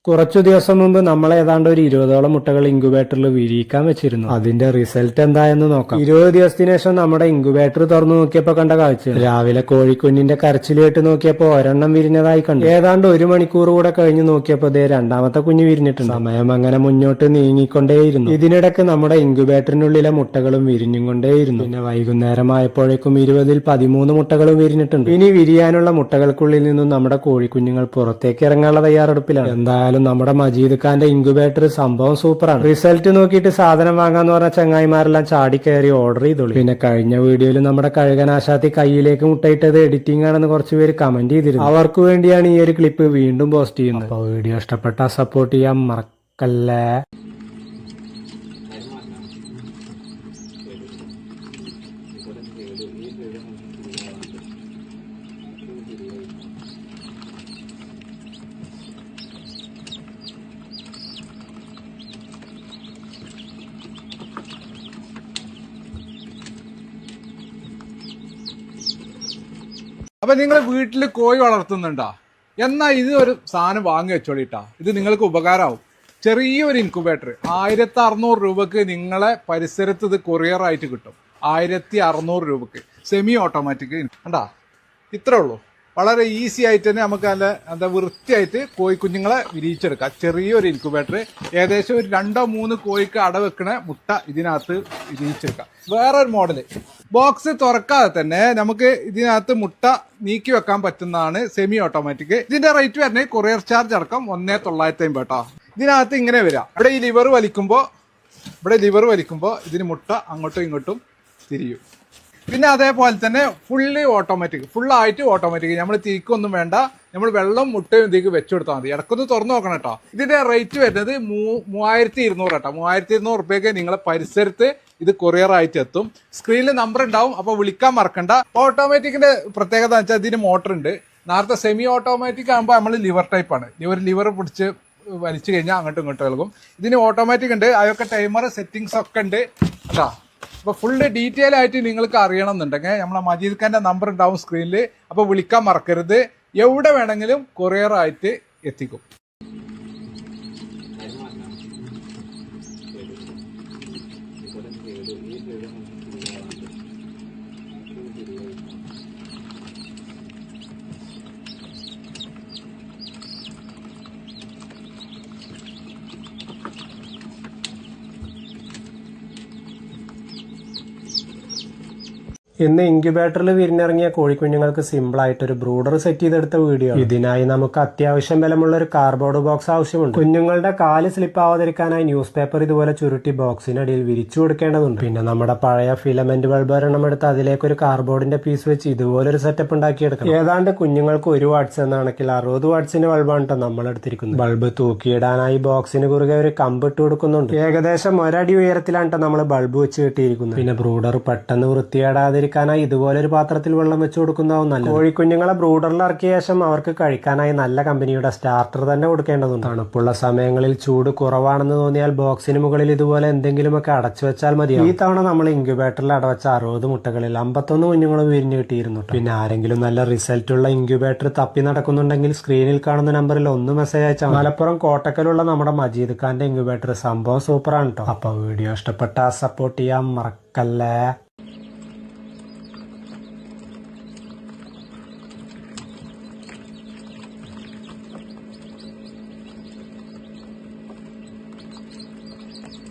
കുറച്ചു ദിവസം മുമ്പ് നമ്മൾ ഏതാണ്ട് ഒരു 20ഓളം മുട്ടകൾ ഇൻക്യുബേറ്ററിൽ വിരിയിക്കാൻ വെച്ചിരുന്നു. അതിന്റെ റിസൾട്ട് എന്തായെന്ന് നോക്കാം. 20 ദിവസത്തിന് ശേഷം നമ്മുടെ ഇൻക്യുബേറ്റർ തുറന്നു നോക്കിയപ്പോൾ കണ്ട കാഴ്ച, രാവിലെ കോഴിക്കുഞ്ഞിന്റെ കരച്ചിൽ കേട്ട് നോക്കിയപ്പോൾ ഒരെണ്ണം വിരിഞ്ഞതായി കണ്ടു. ഏതാണ്ട് 1 മണിക്കൂർ കൂടെ കഴിഞ്ഞ് നോക്കിയപ്പോൾ ദേ രണ്ടാമത്തെ കുഞ്ഞ് വിരിഞ്ഞിട്ടുണ്ട്. സമയം അങ്ങനെ മുന്നോട്ട് നീങ്ങിക്കൊണ്ടേയിരുന്നു. ഇതിനിടയ്ക്ക് നമ്മുടെ ഇൻക്യുബേറ്ററിനുള്ളിലെ മുട്ടകളും വിരിഞ്ഞുകൊണ്ടേയിരുന്നു. പിന്നെ വൈകുന്നേരമായപ്പോഴേക്കും 20ൽ 13 മുട്ടകളും വിരിഞ്ഞിട്ടുണ്ട്. ഇനി വിരിയാനുള്ള മുട്ടകൾക്കുള്ളിൽ നിന്നും നമ്മുടെ കോഴിക്കുഞ്ഞുങ്ങൾ പുറത്തേക്ക് ഇറങ്ങാനുള്ള തയ്യാറെടുപ്പിലാണ്. എന്തായാലും നമ്മുടെ മജീദ് ഖാന്റെ ഇൻക്യുബേറ്റർ സംഭവം സൂപ്പറാണ്. റിസൾട്ട് നോക്കിയിട്ട് സാധനം വാങ്ങാന്ന് പറഞ്ഞ ചങ്ങായിമാരെല്ലാം ചാടി കയറി ഓർഡർ ചെയ്തോളൂ. പിന്നെ കഴിഞ്ഞ വീഡിയോയിൽ നമ്മുടെ കഴുകനാശാത്തി കയ്യിലേക്ക് മുട്ടയിട്ടത് എഡിറ്റിംഗ് ആണെന്ന് കുറച്ചുപേര് കമന്റ് ചെയ്തിരുന്നു. അവർക്ക് വേണ്ടിയാണ് ഈ ഒരു ക്ലിപ്പ് വീണ്ടും പോസ്റ്റ് ചെയ്യുന്നത്. അപ്പോൾ വീഡിയോ ഇഷ്ടപ്പെട്ടാൽ സപ്പോർട്ട് ചെയ്യാൻ മറക്കല്ലേ. അപ്പൊ നിങ്ങൾ വീട്ടിൽ കോഴി വളർത്തുന്നുണ്ടോ? എന്നാൽ ഇത് ഒരു സാധനം വാങ്ങി വെച്ചോളിട്ടാ. ഇത് നിങ്ങൾക്ക് ഉപകാരമാവും. ചെറിയൊരു ഇൻക്യുബേറ്റർ 1600 രൂപക്ക് നിങ്ങളെ പരിസരത്ത് ഇത് കൊറിയറായിട്ട് കിട്ടും. 1600 രൂപക്ക് സെമി ഓട്ടോമാറ്റിക്. കണ്ടാ, ഇത്രേ ഉള്ളൂ. വളരെ ഈസി ആയിട്ട് തന്നെ നമുക്ക് നല്ല എന്താ വൃത്തിയായിട്ട് കോഴിക്കുഞ്ഞുങ്ങളെ വിരിയിച്ചെടുക്കാം. ചെറിയൊരു ഇൻക്യുബേറ്റർ ഏകദേശം ഒരു 2-3 കോഴിക്ക് അടവെക്കണ മുട്ട ഇതിനകത്ത് വിരിയിച്ചെടുക്കാം. വേറൊരു മോഡല് ബോക്സ് തുറക്കാതെ തന്നെ നമുക്ക് ഇതിനകത്ത് മുട്ട നീക്കി വെക്കാൻ പറ്റുന്നതാണ് സെമി ഓട്ടോമാറ്റിക്. ഇതിന്റെ റേറ്റ് വരുന്നത് കൊറിയർ ചാർജ് അടക്കം 1950 കേട്ടോ. ഇതിനകത്ത് ഇങ്ങനെ വരാം. ഇവിടെ ഈ ലിവർ വലിക്കുമ്പോൾ ഇതിന് മുട്ട അങ്ങോട്ടും ഇങ്ങോട്ടും തിരിയും. പിന്നെ അതേപോലെ തന്നെ ഫുള്ളായിട്ട് ഓട്ടോമാറ്റിക്. നമ്മൾ തിരിക്കൊന്നും വേണ്ട. നമ്മൾ വെള്ളം മുട്ടയും ഇതിലേക്ക് വെച്ചുകൊടുത്താൽ മതി. ഇടക്കൊന്ന് തുറന്നു നോക്കണം കേട്ടോ. ഇതിന്റെ റേറ്റ് വരുന്നത് 3200 കേട്ടോ. 3200 രൂപയ്ക്ക് നിങ്ങളെ പരിസരത്ത് ഇത് കൊറിയർ ആയിട്ട് എത്തും. സ്ക്രീനിൽ നമ്പർ ഉണ്ടാവും, അപ്പൊ വിളിക്കാൻ മറക്കണ്ട. ഓട്ടോമാറ്റിക്കിന്റെ പ്രത്യേകത എന്ന് വെച്ചാൽ ഇതിന് മോട്ടർ ഉണ്ട്. നേരത്തെ സെമി ഓട്ടോമാറ്റിക് ആകുമ്പോൾ നമ്മൾ ലിവർ ടൈപ്പാണ്. ലിവർ പിടിച്ച് വലിച്ചു കഴിഞ്ഞാൽ അങ്ങോട്ടും ഇങ്ങോട്ടും ഇളകും. ഇതിന് ഓട്ടോമാറ്റിക് ഉണ്ട്. അതൊക്കെ ടൈമർ സെറ്റിങ്സ് ഒക്കെ ഉണ്ട് കേട്ടോ. അപ്പൊ ഫുള്ള് ഡീറ്റെയിൽ ആയിട്ട് നിങ്ങൾക്ക് അറിയണം എന്നുണ്ടെങ്കിൽ നമ്മളെ മജീദ് ഖാന്റെ നമ്പർ ഉണ്ടാവും സ്ക്രീനിൽ. അപ്പൊ വിളിക്കാൻ മറക്കരുത്. എവിടെ വേണമെങ്കിലും കൊറിയർ ആയിട്ട് എത്തിക്കും. ഇന്ന് ഇൻക്യുബേറ്ററിൽ വിരിഞ്ഞിറങ്ങിയ കോഴിക്കുഞ്ഞുങ്ങൾക്ക് സിമ്പിൾ ആയിട്ട് ഒരു ബ്രൂഡർ സെറ്റ് ചെയ്തെടുത്ത വീഡിയോ. ഇതിനായി നമുക്ക് അത്യാവശ്യം ബലമുള്ള ഒരു കാർഡ്ബോർഡ് ബോക്സ് ആവശ്യമുണ്ട്. കുഞ്ഞുങ്ങളുടെ കാല് സ്ലിപ്പ് ആവാതിരിക്കാനായി ന്യൂസ് പേപ്പർ ഇതുപോലെ ചുരുട്ടി ബോക്സിനടിയിൽ വിരിച്ചു കൊടുക്കേണ്ടതുണ്ട്. പിന്നെ നമ്മുടെ പഴയ ഫിലമെന്റ് ബൾബ് ഒരെണ്ണം എടുത്ത് അതിലേക്ക് ഒരു കാർഡ്ബോർഡിന്റെ പീസ് വെച്ച് ഇതുപോലൊരു സെറ്റപ്പ് ഉണ്ടാക്കിയെടുക്കണം. ഏതാണ്ട് കുഞ്ഞുങ്ങൾക്ക് 1 വാട്ട്സ് എന്നാണെങ്കിൽ 60 വാട്ട്സിന്റെ ബൾബാണ് കേട്ടോ നമ്മൾ എടുത്തിരിക്കുന്നത്. ബൾബ് തൂക്കിയിടാനായി ബോക്സിന് കുറുകെ ഒരു കമ്പ് ഇട്ട് കൊടുക്കുന്നുണ്ട്. ഏകദേശം 1 അടി ഉയരത്തിലാണ് കേട്ടോ നമ്മൾ ബൾബ് വെച്ച് കെട്ടിയിരിക്കുന്നത്. പിന്നെ ബ്രൂഡർ പെട്ടെന്ന് വൃത്തിയേടാതെ ഇതുപോലെ ഒരു പാത്രത്തിൽ വെള്ളം വെച്ച് കൊടുക്കുന്നതാവും നല്ല. കോഴിക്കുഞ്ഞുങ്ങളെ ബ്രൂഡറിൽ ഇറക്കിയ ശേഷം അവർക്ക് കഴിക്കാനായി നല്ല കമ്പനിയുടെ സ്റ്റാർട്ടർ തന്നെ കൊടുക്കേണ്ടതുണ്ട്. തണുപ്പുള്ള സമയങ്ങളിൽ ചൂട് കുറവാണെന്ന് തോന്നിയാൽ ബോക്സിന് മുകളിൽ ഇതുപോലെ എന്തെങ്കിലുമൊക്കെ അടച്ചു വെച്ചാൽ മതി. ഈ തവണ നമ്മൾ ഇൻക്യുബേറ്ററിൽ അടവച്ച 60 മുട്ടകളിൽ 51 കുഞ്ഞുങ്ങളും വിരിഞ്ഞു കിട്ടിയിരുന്നു. പിന്നെ ആരെങ്കിലും നല്ല റിസൾട്ടുള്ള ഇൻക്യുബേറ്റർ തപ്പി നടക്കുന്നുണ്ടെങ്കിൽ സ്ക്രീനിൽ കാണുന്ന നമ്പറിൽ ഒന്ന് മെസ്സേജ് അയച്ചാൽ. മലപ്പുറം കോട്ടക്കലുള്ള നമ്മുടെ മജീദ് ഖാന്റെ ഇൻക്യുബേറ്റർ സംഭവം സൂപ്പറാണ് കേട്ടോ. അപ്പൊ വീഡിയോ ഇഷ്ടപ്പെട്ടാൽ സപ്പോർട്ട് ചെയ്യാൻ മറക്കല്ലേ.